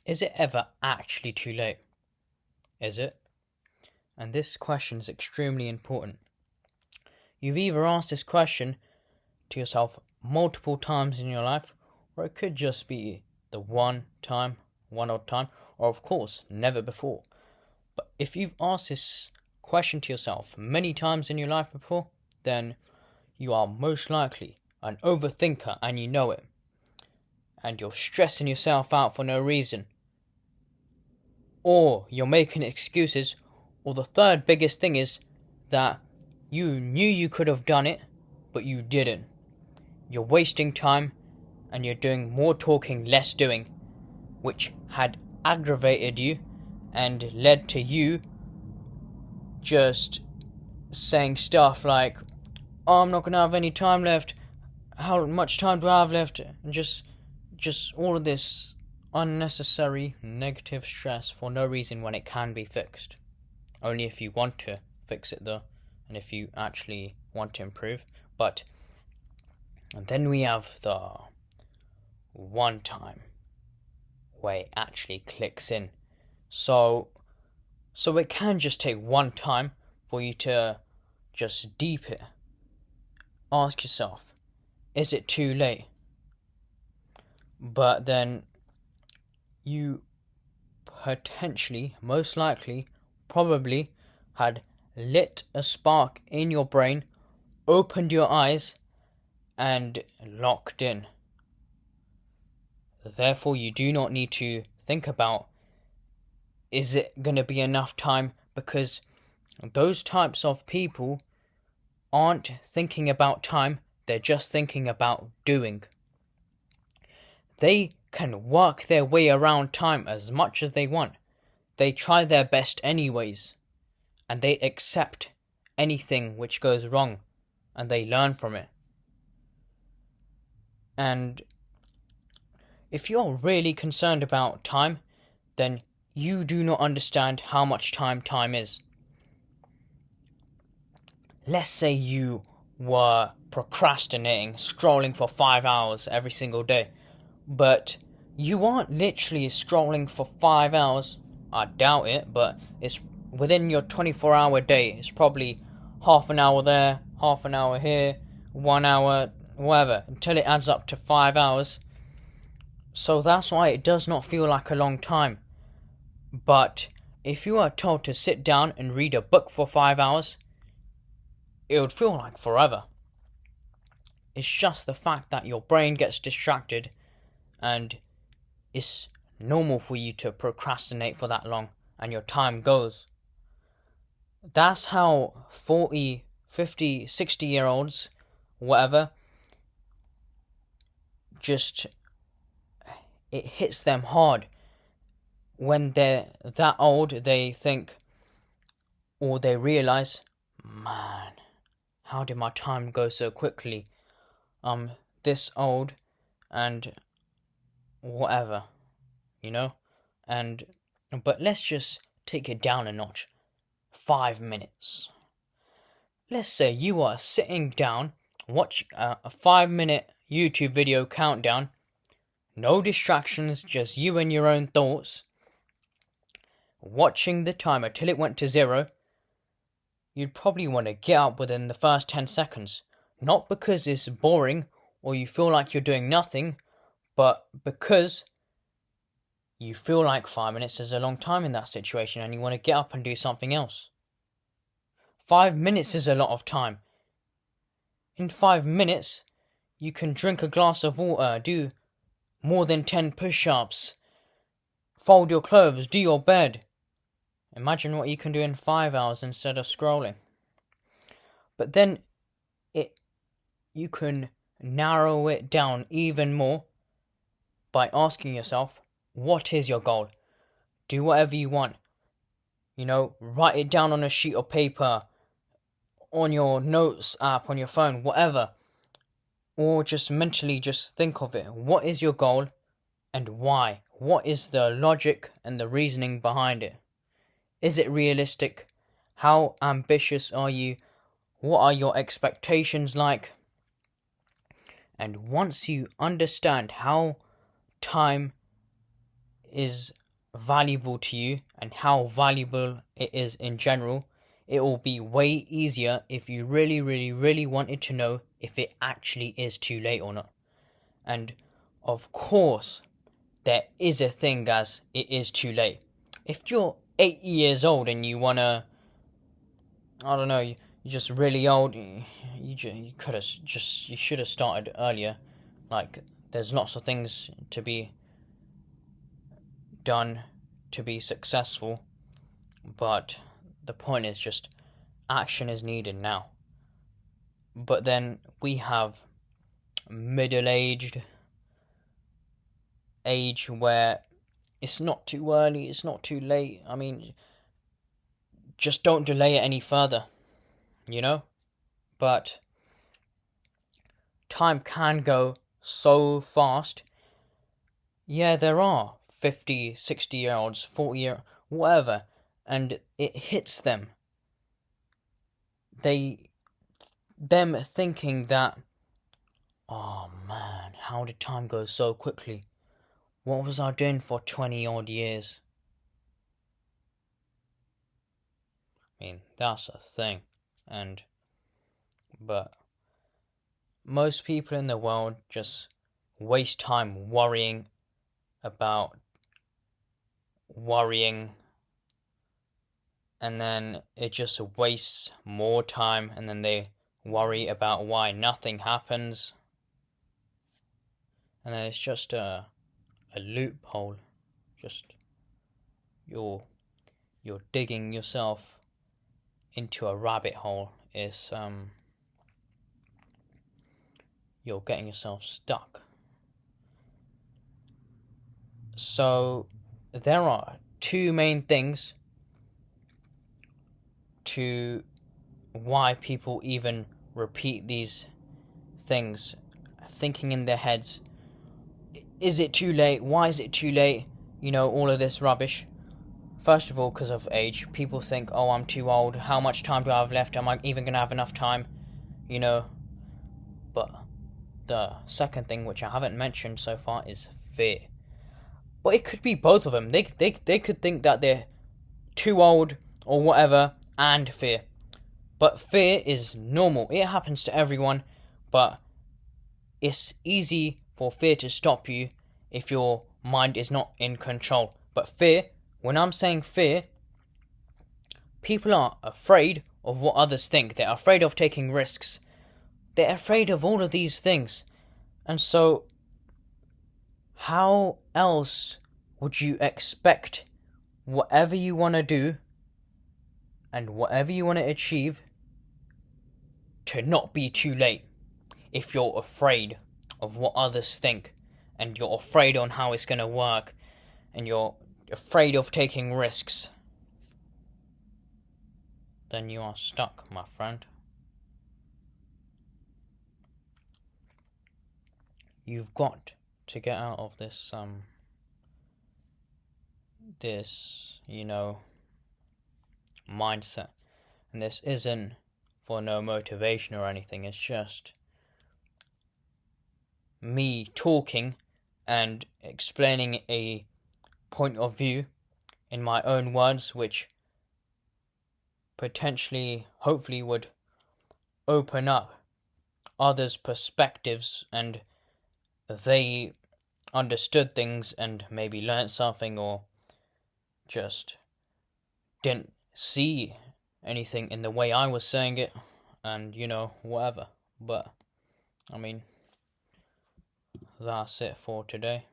Is it ever actually too late? Is it? And this question is extremely important. You've either asked this question to yourself multiple times in your life, or it could just be the one odd time, or of course, never before. But if you've asked this question to yourself many times in your life before, then you are most likely an overthinker and you know it. And you're stressing yourself out for no reason. Or you're making excuses. Or the third biggest thing is that you knew you could have done it, but you didn't. You're wasting time and you're doing more talking, less doing, which had aggravated you and led to you just saying stuff like, "Oh, I'm not gonna have any time left. How much time do I have left?" And just all of this unnecessary negative stress for no reason when it can be fixed. Only if you want to fix it though, and if you actually want to improve. But and then we have the one time where it actually clicks in. So it can just take one time for you to just deep it. Ask yourself, is it too late? But then you potentially, most likely, probably had lit a spark in your brain, opened your eyes, and locked in. Therefore, you do not need to think about, is it going to be enough time? Because those types of people aren't thinking about time, they're just thinking about doing. They can work their way around time as much as they want. They try their best anyways. And they accept anything which goes wrong. And they learn from it. And if you're really concerned about time, then you do not understand how much time is. Let's say you were procrastinating, scrolling for 5 hours every single day. But you aren't literally scrolling for 5 hours. I doubt it, but it's within your 24-hour day. It's probably half an hour there, half an hour here, 1 hour, whatever, until it adds up to 5 hours. So that's why it does not feel like a long time. But if you are told to sit down and read a book for 5 hours, it would feel like forever. It's just the fact that your brain gets distracted and it's normal for you to procrastinate for that long and your time goes. That's how 40, 50, 60-year-olds, whatever, just it hits them hard. When they're that old, they think, or they realize, man, how did my time go so quickly? I'm this old and whatever, but let's just take it down a notch. 5 minutes. Let's say you are sitting down, watch a 5-minute YouTube video countdown, no distractions, just you and your own thoughts, watching the timer till it went to 0. You'd probably want to get up within the first 10 seconds, not because it's boring or you feel like you're doing nothing, but because you feel like 5 minutes is a long time in that situation and you want to get up and do something else. 5 minutes is a lot of time. In 5 minutes, you can drink a glass of water, do more than 10 push-ups, fold your clothes, do your bed. Imagine what you can do in 5 hours instead of scrolling. But then you can narrow it down even more by asking yourself, what is your goal? Do whatever you want. Write it down on a sheet of paper, on your notes app, on your phone, whatever. Or just mentally just think of it. What is your goal and why? What is the logic and the reasoning behind it? Is it realistic? How ambitious are you? What are your expectations like? And once you understand how time is valuable to you and how valuable it is in general, it will be way easier if you really, really, really wanted to know if it actually is too late or not. And of course, there is a thing as it is too late. If you're 8 years old and you wanna, I don't know, you're just really old, you should have started earlier. Like, there's lots of things to be done to be successful, but the point is just action is needed now. But then we have middle-aged age where it's not too early, it's not too late. I mean, just don't delay it any further, you know? But time can go so fast. Yeah, there are 50, 60-year-olds, 40-year, whatever, and it hits them. Them thinking that, oh man, how did time go so quickly? What was I doing for 20 odd years? I mean, that's a thing. But most people in the world just waste time worrying, and then it just wastes more time, and then they worry about why nothing happens. And then it's just a loophole. Just you're digging yourself into a rabbit hole. You're getting yourself stuck. So there are two main things to why people even repeat these things, thinking in their heads, is it too late? Why is it too late? You know, all of this rubbish. First of all, because of age, people think, oh, I'm too old. How much time do I have left? Am I even going to have enough time? You know, but the second thing, which I haven't mentioned so far, is fear. But it could be both of them. They could think that they're too old or whatever, and fear. But fear is normal. It happens to everyone, but it's easy for fear to stop you if your mind is not in control. But fear, when I'm saying fear, people are afraid of what others think. They're afraid of taking risks. They're afraid of all of these things. And so, how else would you expect whatever you want to do and whatever you want to achieve to not be too late if you're afraid of what others think, and you're afraid on how it's going to work, and you're afraid of taking risks? Then you are stuck, my friend. You've got to get out of this mindset. And this isn't for no motivation or anything, it's just me talking and explaining a point of view in my own words, which potentially, hopefully, would open up others' perspectives, and they understood things and maybe learnt something, or just didn't see anything in the way I was saying it, and whatever. But I mean, that's it for today.